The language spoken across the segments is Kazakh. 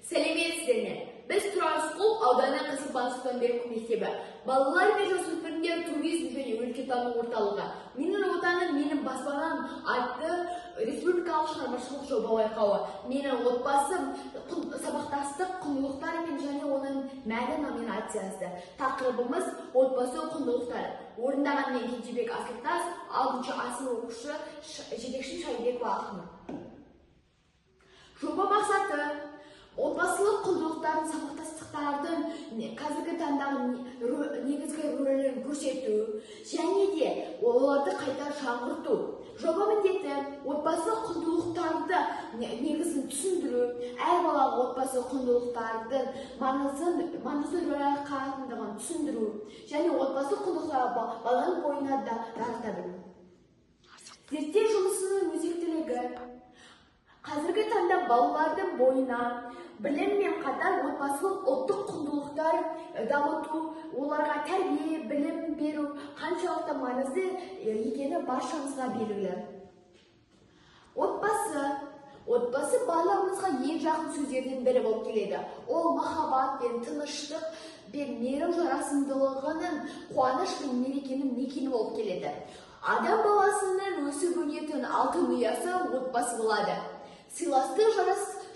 Сәлеметсіздер ме? Біз Тұрансқұл ауданы Қасипан мектебі. Балалар мен жасөспірімдер туризм және өлкетану орталығы. Менің отаным, менің баспанам атты республикалық шығармашылық жоба байқауы. Менің отбасым сабақтастық құндылықтар мен және оның мәні номинациясы. Тақырыбымыз отбасы құндылықтары. Орындаған мен Кенжебек Асылтас, 6-шы асыл оқушы, жетекші Шайбекова Ақын. Жоба мақсаты отбасылық құндылықтардың сабақтастықтардың қазіргі таңдағы негізгі рөлін көрсету және де оларды қайта жаңғырту. Жоба міндеті отбасылық құндылықтарды негізін түсіндіру, әр балаға отбасы құндылықтардың маңызды рөл атқаратындығын түсіндіру және отбасы құндылықтары баланың бойына дарыта білу. Зерттеу жұмысының өзектілігі. Қазіргі таңда балалардың бойына біліммен қатар отбасылық ұлттық құндылықтар дамыту, оларға тәрбие, білім беру қаншалықты маңызды екені баршамызға белгілі. Отбасы барлығымызға ең жақын сөздерден бірі болып келеді. Ол махаббат пен тыныштық пен мейірім жарасымдылығының, қуаныш пен мерекенің мекені болып келеді. Адам баласының өсіп өнетін алтын ұясы отбасы болады. Сыйластық,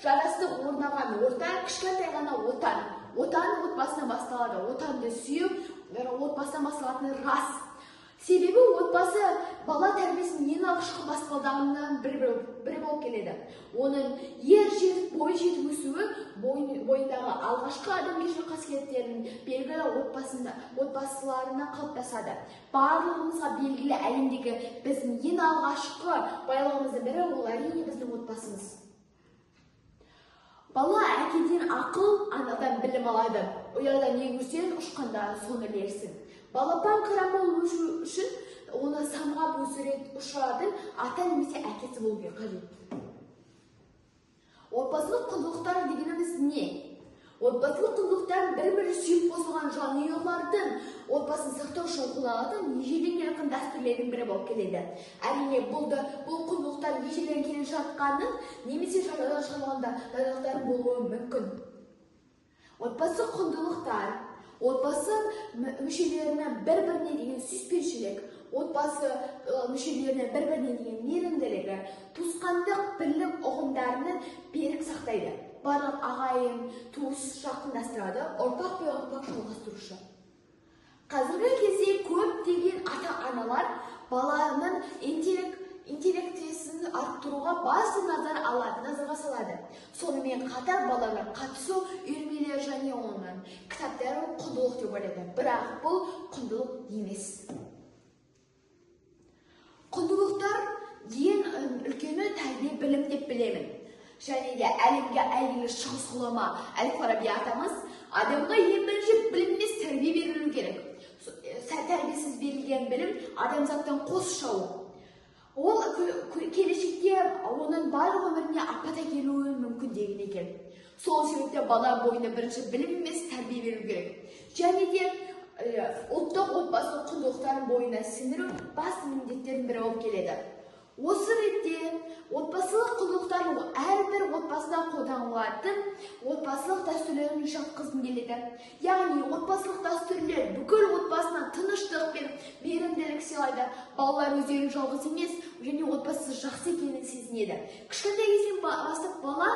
жарастық орнаған орта, кішкентай ғана отан. Отан отбасынан басталады. Отанды сүю отбасынан басталатыны рас. Себебі отбасы бала тәрбиесінің ең алғашқы баспалдағынан бірі болып келеді. Оның бой жетіп өсуі бойындағы алғашқы адамгершілік қасиеттерінің белгілі отбасыларына қалыптасады. Барлығымызға белгілі әлемдегі біздің ең алғашқы байлығымыздың бірі ол әрине біздің отбасымыз. Бала әкеден ақыл, анадан білім алады. Ұяда не көрсең, ұшқанда соны білерсің. Балапан қарамол өсу үшін оны самғап ұшыратын ата немесе әкесі болуы қажет. Отбасылық құндылықтар дегеніміз не? Отбасылық құндылықтар бір-бірі сүйіп қосылған жанұялардың отбасын сақтау үшін қолданылатын ежелден келе дәстүрлердің бірі болып келеді. Әрине бұл құндылықтар ежелден келе жатқанын немесе жаңадан шығарылған даналықтар болуы мүмкін. Отбасы құндылықтар отбасы мүшелерінің бір-біріне деген сүйіспеншілік, отбасы мүшелерінің бір-біріне деген мейірімділігі, туысқандық бірлік ұғымдарының берік сақтайды. Барлық ағайын, туыс жақындастырады, ұрпақ пен ұрпақ жалғастырушы. Қазіргі кезде көптеген ата-аналар баланың интеллектісін арттыруға басты назарға салады. Сонымен қатар баланың қатысу үйірмелері және оның кітаптары құндылық деп ойлайды. Бірақ бұл құндылық емес. Құндылықтар ең үлкені тәрбие білім деп білемін. Және де әлемге әйгілі шығыс ғұлама Әл-Фараби атамыз адамға ең бірінші білім емес тәрбие берілу керек. Тәрбиесіз берілген білім адамзаттың қос шауы. Ол келешекте оның барлық өміріне апат әкелуі мүмкін деген екен. Сол себепте бала бойына бірінші білім емес тәрбие беру керек. Және де ұлттық отбасы құндылықтарын бойына сіңіру басты міндеттердің бірі болып келеді. Осы ретте отбасылық құндылықтар әрбір отбасында қолданылатын отбасылық дәстүрлерін жатқызғым келеді. Яғни отбасылық дәстүрлер бүкіл отбасына тыныштық пен мейірімділік сыйлайды. Балалар өздерін жалғыз емес, және отбасы жақсы екенін сезінеді. Кішкентай кезден бастап бала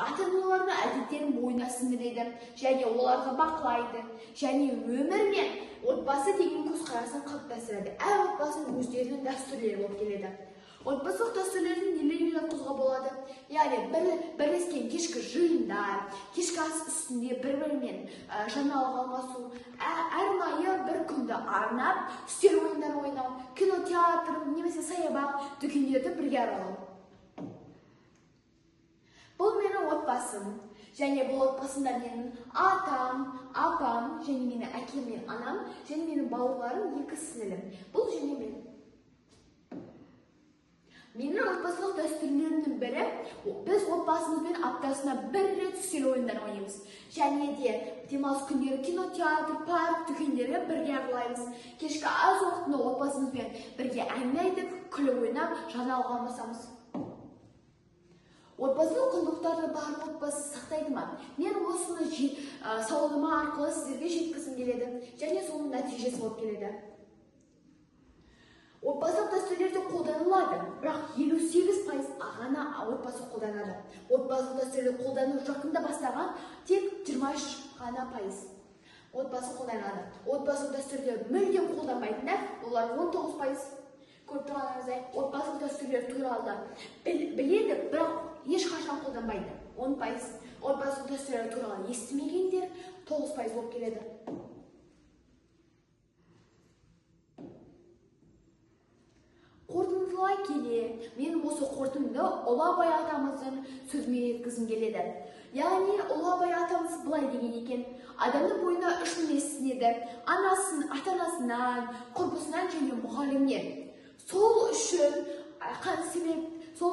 ата-аналардың әдеттерін бойына сіңіреді және оларды бақылайды. Және өмір мен отбасы деген көзқарасын қалыптастырады. Әр отбасының өздерінің дәстүрлері болып келеді. Отбасылық дәстүрлерін нелерге жатқызуға болады? Яғни бірлескен кешкі жиындар, кешкі ас үстінде бір-бірімен жаңалық алмасу, арнайы бір күнді арнап, үстел ойындар ойнау, кинотеатр, немесе саябақ, дүкендерді бірге аралау. Бұл менің отбасым. Және бұл отбасында менің атам, апам, және менің әкем мен анам, және менің бауырларым, 2 сіңілім. Бұл және мен. Менің отбасылық дәстүрлерінің бірі, біз отбасымызбен аптасына 1 рет үстел ойындар ойнаймыз. Және де демалыс күндері кинотеатр, парк, дүкендерге бірге аралаймыз. Кешкі ас уақытында отбасымызбен бірге әңгіме айтып, күліп ойнап, жаңалық алмасамыз. Отбасылық құндылықтарды барлық отбасы сақтайды ма? Мен осыны сауалнама арқылы сіздерге жеткізгім келеді және соның нәтижесі болып келеді. Отбасылық дәстүрлерде қолданылады, бірақ 58% ғана отбасы қолданады. Отбасылық дәстүрлерді қолдану жақында бастаған тек 23 ғана пайыз отбасы қолданады. Отбасылық дәстүрлерді мүлдем қолданбайтындар, олар 19%. Көріп тұрғаныңыздай, отбасылық дәстүрлер туралы біледі, бірақ ешқашан қолданбайды. 10%. Отбасылық дәстүрлер туралы естімегендер 9% болып келеді. Қорытындылай келе, мен осы қорытынды Ұлы Абай атамыздың сөзімен еткізгім келеді. Яғни Ұлы Абай атамыз былай деген екен: адамның бойына 3 мінез сіңеді: ата-анасынан, құрбысынан және мұғалімнен. Сол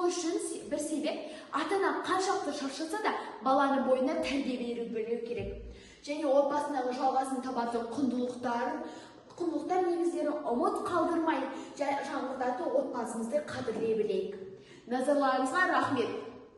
үшін бір себеп, ата-ана қаншалықты шаршаса да баланың бойына тәрбие беру білу керек. Және отбасындағы жалғасын табатын құндылықтар негіздерін ұмыт қалдырмай жаңғыртатын отбасымызды қадірлей білейік. Назарларыңызға рахмет.